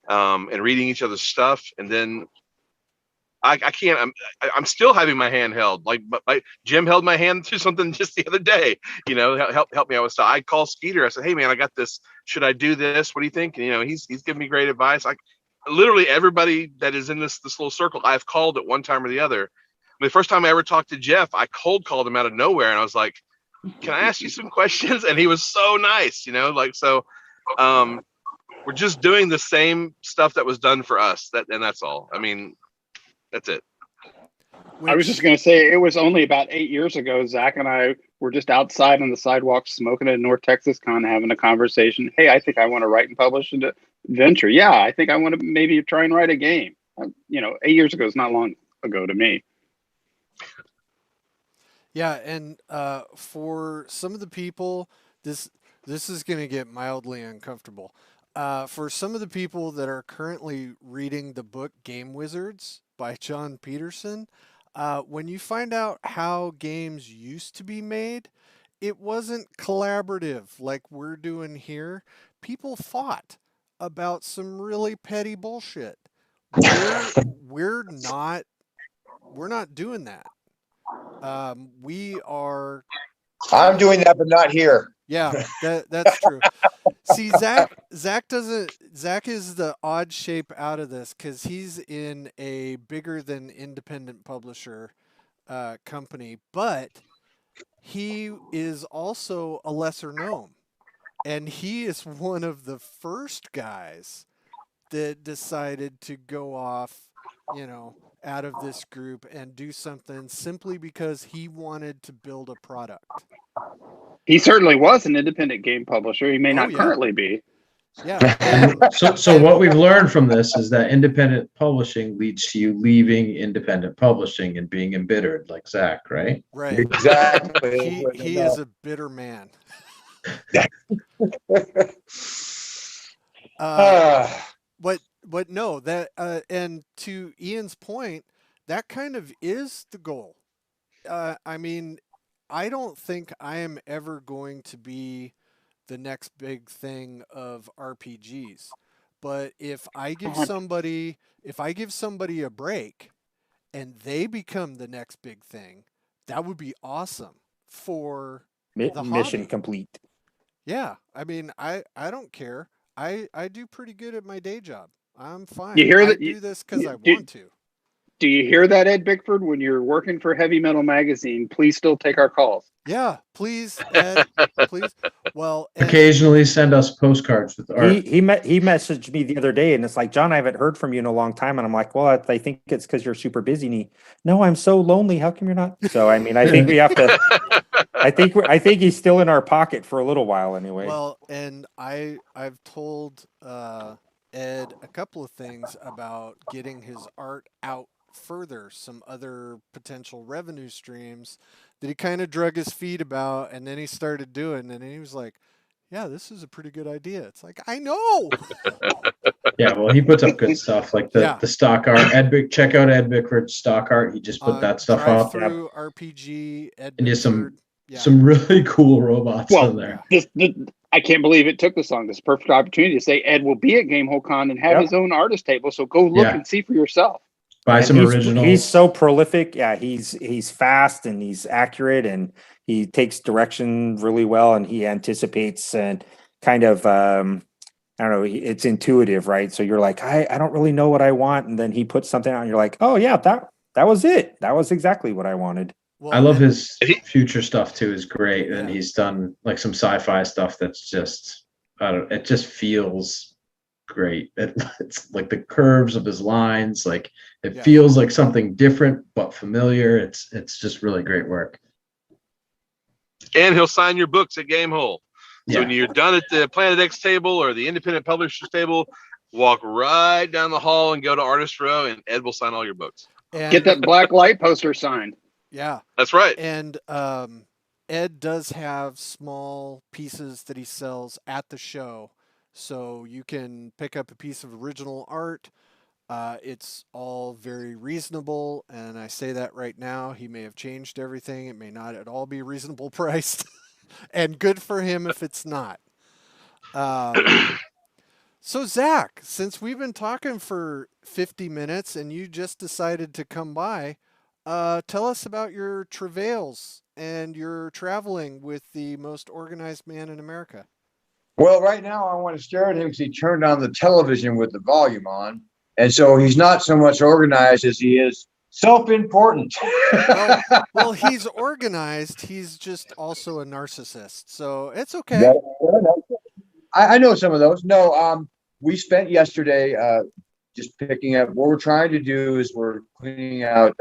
and reading each other's stuff. And then I'm still having my hand held. Jim held my hand through something just the other day, help me out with stuff. I called Skeeter. I said, hey man, I got this. Should I do this? What do you think? And, he's giving me great advice. Literally everybody that is in this little circle I've called at one time or the other. the first time I ever talked to Jeff, I cold called him out of nowhere, and I was like, "Can I ask you some questions?" And he was so nice, so. We're just doing the same stuff that was done for us. That's all. I mean, that's it. I was just going to say, it was only about 8 years ago, Zach and I were just outside on the sidewalk smoking at North Texas Con, having a conversation. Hey, I think I want to write and publish an adventure. Yeah, I think I want to maybe try and write a game. 8 years ago is not long ago to me. Yeah, and for some of the people, this is going to get mildly uncomfortable. For some of the people that are currently reading the book Game Wizards by John Peterson, when you find out how games used to be made, it wasn't collaborative like we're doing here. People fought about some really petty bullshit. We're not doing that. We are. I'm doing that, but not here. Yeah, that's true. See, Zach is the odd shape out of this because he's in a bigger than independent publisher company, but he is also a lesser known, and he is one of the first guys that decided to go off, out of this group and do something simply because he wanted to build a product. He certainly was an independent game publisher. He may not currently be. Yeah. So what we've learned from this is that independent publishing leads to you leaving independent publishing and being embittered, like Zach, right? Right. Exactly. He is a bitter man. But no, that and to Ian's point, that kind of is the goal. I mean, I don't think I am ever going to be the next big thing of RPGs. But if I give somebody a break and they become the next big thing, that would be awesome for the mission hobby. complete. Yeah, I mean, I don't care. I do pretty good at my day job. I'm fine. You hear I that? do this because I want to. Do you hear that, Ed Bickford? When you're working for Heavy Metal Magazine, please still take our calls. Yeah, please, Ed, please. Well, occasionally send us postcards with art. He messaged me the other day, and it's like, John, I haven't heard from you in a long time, and I'm like, well, I think it's because you're super busy. And no, I'm so lonely. How come you're not? So I mean, I think we have to. I think he's still in our pocket for a little while anyway. Well, and I've told Ed a couple of things about getting his art out further, some other potential revenue streams that he kind of drug his feet about, and then he started doing, and then he was like, yeah, this is a pretty good idea. It's like, I know. Yeah, well, he puts up good stuff like the stock art. Check out Ed Bickford's stock art. He just put that stuff up. Through RPG, Ed and there's some really cool robots in there. I can't believe it took this long. This perfect opportunity to say Ed will be at Gamehole Con and have his own artist table. So go look and see for yourself. Buy some originals. He's so prolific. Yeah, he's fast and he's accurate and he takes direction really well and he anticipates and kind of I don't know, it's intuitive, right? So you're like, I don't really know what I want, and then he puts something out and you're like, oh yeah, that was it. That was exactly what I wanted. Well, I love his future stuff too. Is great, and he's done like some sci-fi stuff that's just it just feels great. It's like the curves of his lines, like it feels like something different but familiar. It's just really great work. And he'll sign your books at Gamehole. So when you're done at the Planet X table or the independent publishers table, walk right down the hall and go to Artist Row, and Ed will sign all your books. And get that black light poster signed. Yeah, that's right. And Ed does have small pieces that he sells at the show, so you can pick up a piece of original art. It's all very reasonable, and I say that right now. He may have changed everything. It may not at all be reasonable priced, and good for him if it's not. So Zach, since we've been talking for 50 minutes and you just decided to come by, tell us about your travails and your traveling with the most organized man in America. Well, right now I want to stare at him because he turned on the television with the volume on. And so he's not so much organized as he is Self-important. Well, he's organized. He's just also a narcissist, so it's okay. No. I know some of those. No, we spent yesterday just picking up. What we're trying to do is we're cleaning out.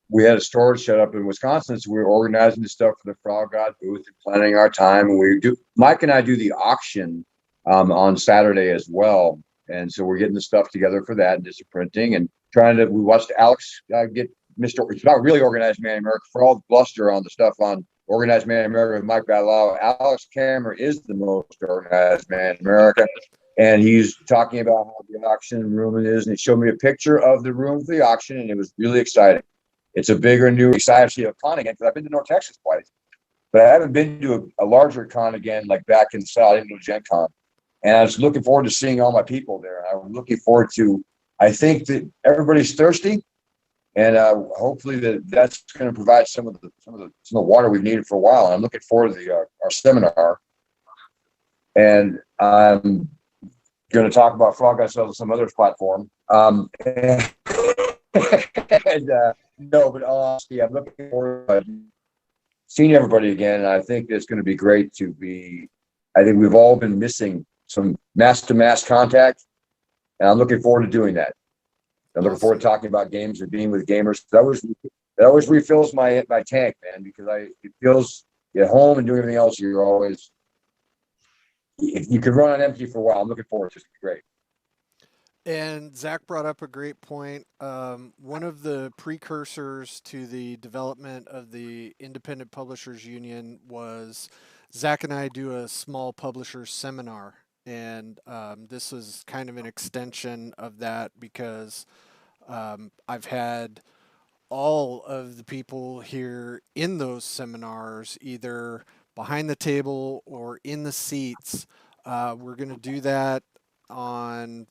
We had a storage set up in Wisconsin, so we were organizing the stuff for the Frog God booth and planning our time. And Mike and I do the auction on Saturday as well, and so we're getting the stuff together for that and just printing and trying to. We watched Alex get Mr. It's not really Organized Man America for all the bluster on the stuff on Organized Man America with Mike Badlow. Alex Cameron is the most organized man in America. And he's talking about how the auction room is. And he showed me a picture of the room for the auction, and it was really exciting. It's a bigger, new, exciting con again, because I've been to North Texas twice. But I haven't been to a larger con again, like back in the South. I didn't do Gen Con. And I was looking forward to seeing all my people there. I'm looking forward to, I think that everybody's thirsty. And hopefully that's going to provide some of the water we've needed for a while. And I'm looking forward to our seminar. And I'm going to talk about Frog ourselves on some other platform. No, but honestly, I'm looking forward to seeing everybody again. And I think it's going to be great to be. I think we've all been missing some mass-to-mass contact, and I'm looking forward to doing that. I'm looking forward to talking about games and being with gamers. That always refills my tank, man, because it feels at home and doing everything else. You're always, if you can run on empty for a while. I'm looking forward to it. It's great. And Zach brought up a great point. One of the precursors to the development of the Independent Publishers Union was Zach and I do a small publishers seminar. And this was kind of an extension of that because I've had all of the people here in those seminars, either behind the table or in the seats. We're going to do that on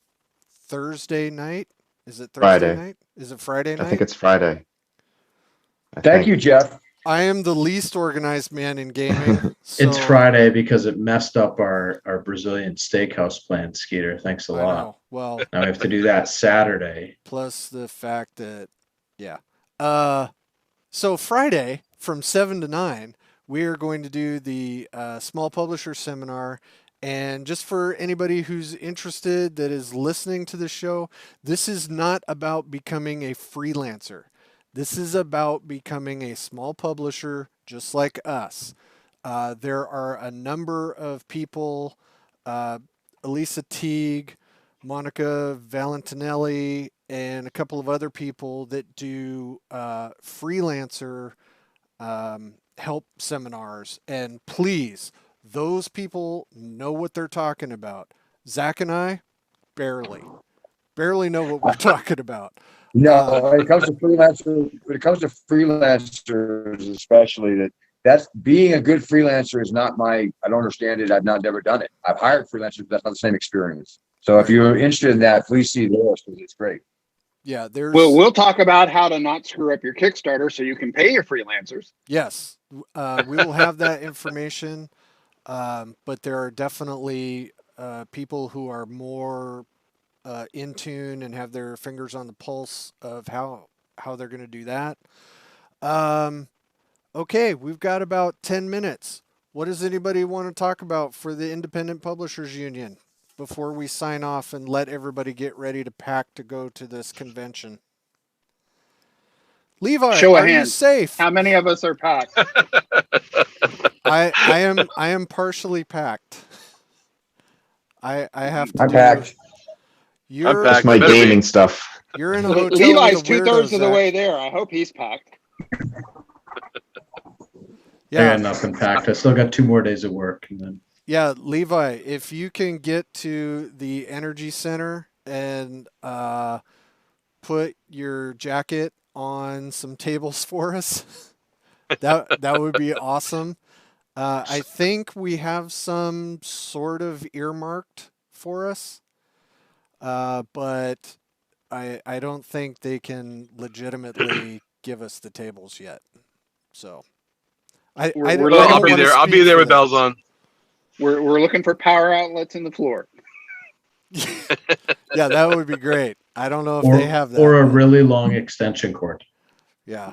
Thursday night. Is it Thursday night? Is it Friday night? I think it's Friday. Thank you, Jeff. I am the least organized man in gaming. It's Friday because it messed up our Brazilian steakhouse plan, Skeeter. Thanks a lot. know. Well, now we have to do that Saturday. Plus the fact that, yeah. So Friday from 7 to 9, we are going to do the small publisher seminar. And just for anybody who's interested that is listening to the show, this is not about becoming a freelancer. This is about becoming a small publisher just like us. There are a number of people, Elisa Teague, Monica Valentinelli, and a couple of other people that do freelancer help seminars. And please, those people know what they're talking about. Zach and I barely know what we're talking about. No, when it comes to freelancers, especially that's being a good freelancer is not I don't understand it. I've never done it. I've hired freelancers, but that's not the same experience. So if you're interested in that, please see theirs because it's great. Yeah, we'll talk about how to not screw up your Kickstarter so you can pay your freelancers. Yes, we will have that information. But there are definitely people who are more in tune and have their fingers on the pulse of how they're going to do that. Okay, we've got about 10 minutes. What does anybody want to talk about for the Independent Publishers Union before we sign off and let everybody get ready to pack to go to this convention? Levi, show of are hands. You safe? How many of us are packed? I am partially packed. I have to. I'm packed. You're I'm packed. My gaming stuff. You're in a hotel. Levi's 2/3 of the way there. I hope he's packed. Yeah, I got nothing packed. I still got 2 more days of work, and then. Yeah, Levi, if you can get to the Energy Center and put your jacket on some tables for us, that would be awesome. I think we have some sort of earmarked for us, but I don't think they can legitimately give us the tables yet. So I'll be there. I'll be there with bells on. We're looking for power outlets in the floor. Yeah, that would be great. I don't know if or, they have that. or a but- really long extension cord. Yeah.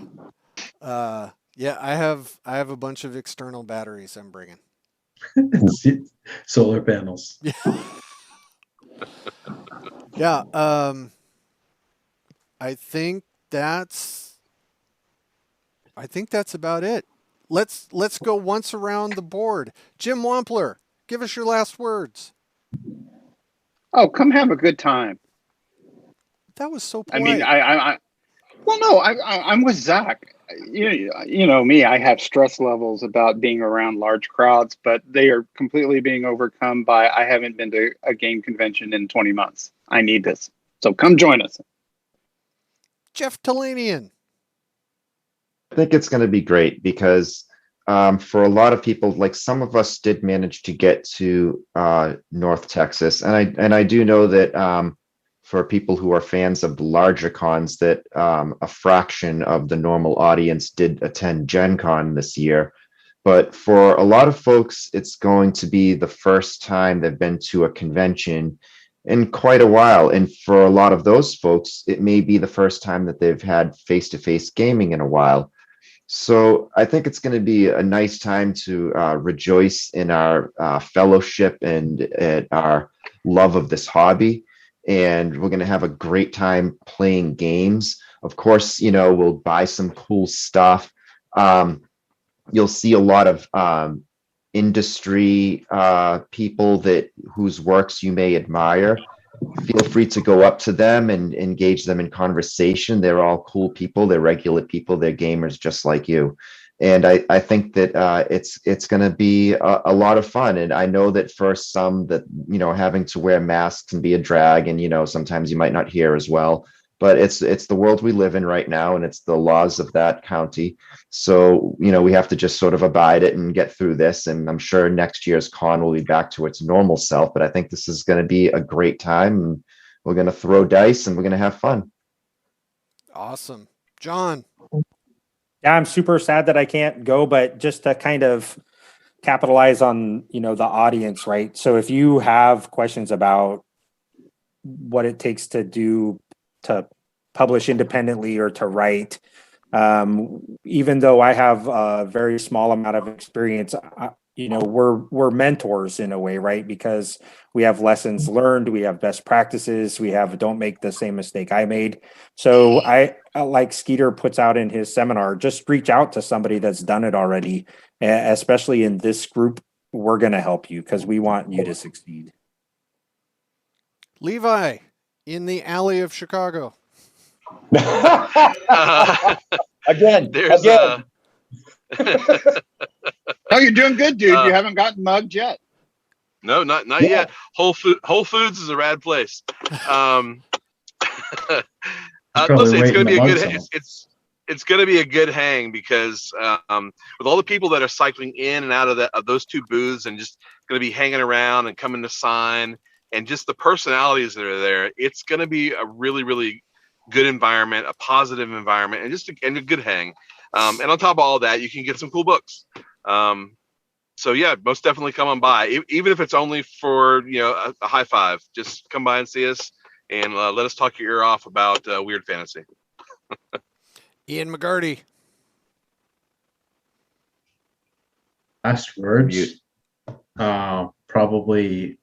Yeah, I have a bunch of external batteries I'm bringing. Solar panels. Yeah. I think that's about it. Let's go once around the board. Jim Wampler, give us your last words. Oh, come have a good time. That was so I polite. mean, well, no, I'm with Zach. You know me, I have stress levels about being around large crowds, but they are completely being overcome by I haven't been to a game convention in 20 months. I need this. So come join us. Jeff Talanian. I think it's going to be great because for a lot of people, like some of us did manage to get to North Texas, and I do know that for people who are fans of the larger cons, that a fraction of the normal audience did attend Gen Con this year. But for a lot of folks, it's going to be the first time they've been to a convention in quite a while. And for a lot of those folks, it may be the first time that they've had face-to-face gaming in a while. So I think it's going to be a nice time to rejoice in our fellowship and our love of this hobby. And we're going to have a great time playing games. Of course, we'll buy some cool stuff. You'll see a lot of industry people whose works you may admire. Feel free to go up to them and engage them in conversation. They're all cool people. They're regular people. They're gamers just like you. And I think that it's going to be a lot of fun. And I know that for some that, having to wear masks can be a drag, and, sometimes you might not hear as well. But it's the world we live in right now, and it's the laws of that county. So, we have to just sort of abide it and get through this. And I'm sure next year's con will be back to its normal self. But I think this is going to be a great time. And we're going to throw dice and we're going to have fun. Awesome. John. Yeah, I'm super sad that I can't go, but just to kind of capitalize on, the audience, right? So if you have questions about what it takes to publish independently or to write, even though I have a very small amount of experience, we're mentors in a way, right? Because we have lessons learned, we have best practices, we have don't make the same mistake I made. So I like Skeeter puts out in his seminar, just reach out to somebody that's done it already, especially in this group. We're going to help you because we want you to succeed. Levi, in the alley of Chicago. Again. Oh, you're doing good, dude. You haven't gotten mugged yet. No, not yet. Whole Foods is a rad place. Listen, it's going to be a good. It's going to be a good hang because with all the people that are cycling in and out of those two booths and just going to be hanging around and coming to sign and just the personalities that are there, it's going to be a really, really good environment, a positive environment, and just a good hang. And on top of all that, you can get some cool books. So yeah, most definitely come on by, even if it's only for a high five. Just come by and see us, and let us talk your ear off about weird fantasy. Ian McGarty. Last words. Probably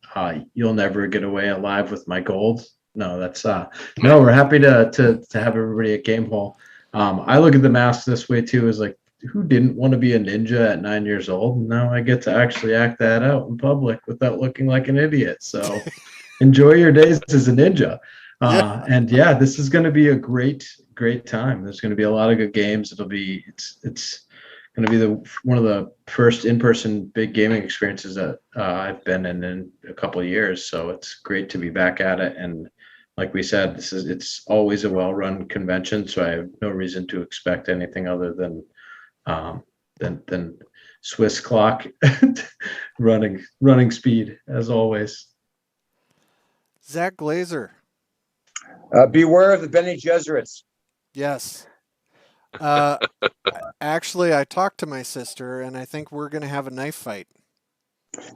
you'll never get away alive with my gold. No, that's no. We're happy to have everybody at Gamehole. I look at the mask this way too. Is like, who didn't want to be a ninja at 9 years old? Now I get to actually act that out in public without looking like an idiot. So enjoy your days as a ninja. And yeah, this is going to be a great time. There's going to be a lot of good games. It's going to be one of the first in-person big gaming experiences that I've been in a couple of years. So it's great to be back at it. And like we said, it's always a well-run convention. So I have no reason to expect anything other than Swiss clock running speed as always. Zach Glazer. Beware of the Bene Gesserits. Yes. Actually, I talked to my sister, and I think we're going to have a knife fight.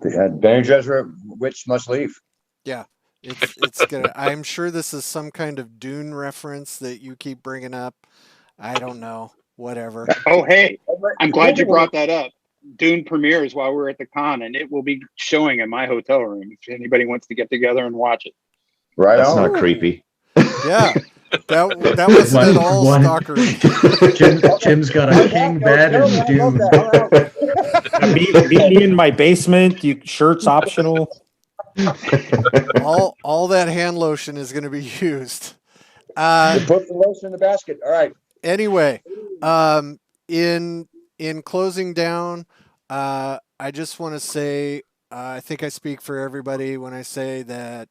Bene Gesserit witch must leave. Yeah. It's gonna. I'm sure this is some kind of Dune reference that you keep bringing up. I don't know. Whatever. Oh, hey, I'm glad you brought that up. Dune premieres while we're at the con, and it will be showing in my hotel room if anybody wants to get together and watch it. Right That's on. not creepy. Yeah, that wasn't at all stalkery. Jim's got a king bed and Dune. Meet me in my basement. Shirts optional. All that hand lotion is going to be used. Put the lotion in the basket. All right. Anyway, in closing down, I just want to say I think I speak for everybody when I say that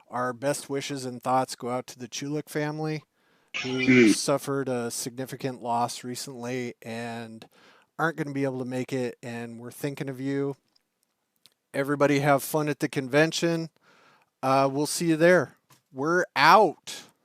our best wishes and thoughts go out to the Chulik family, who suffered a significant loss recently and aren't going to be able to make it. And we're thinking of you. Everybody have fun at the convention. We'll see you there. We're out.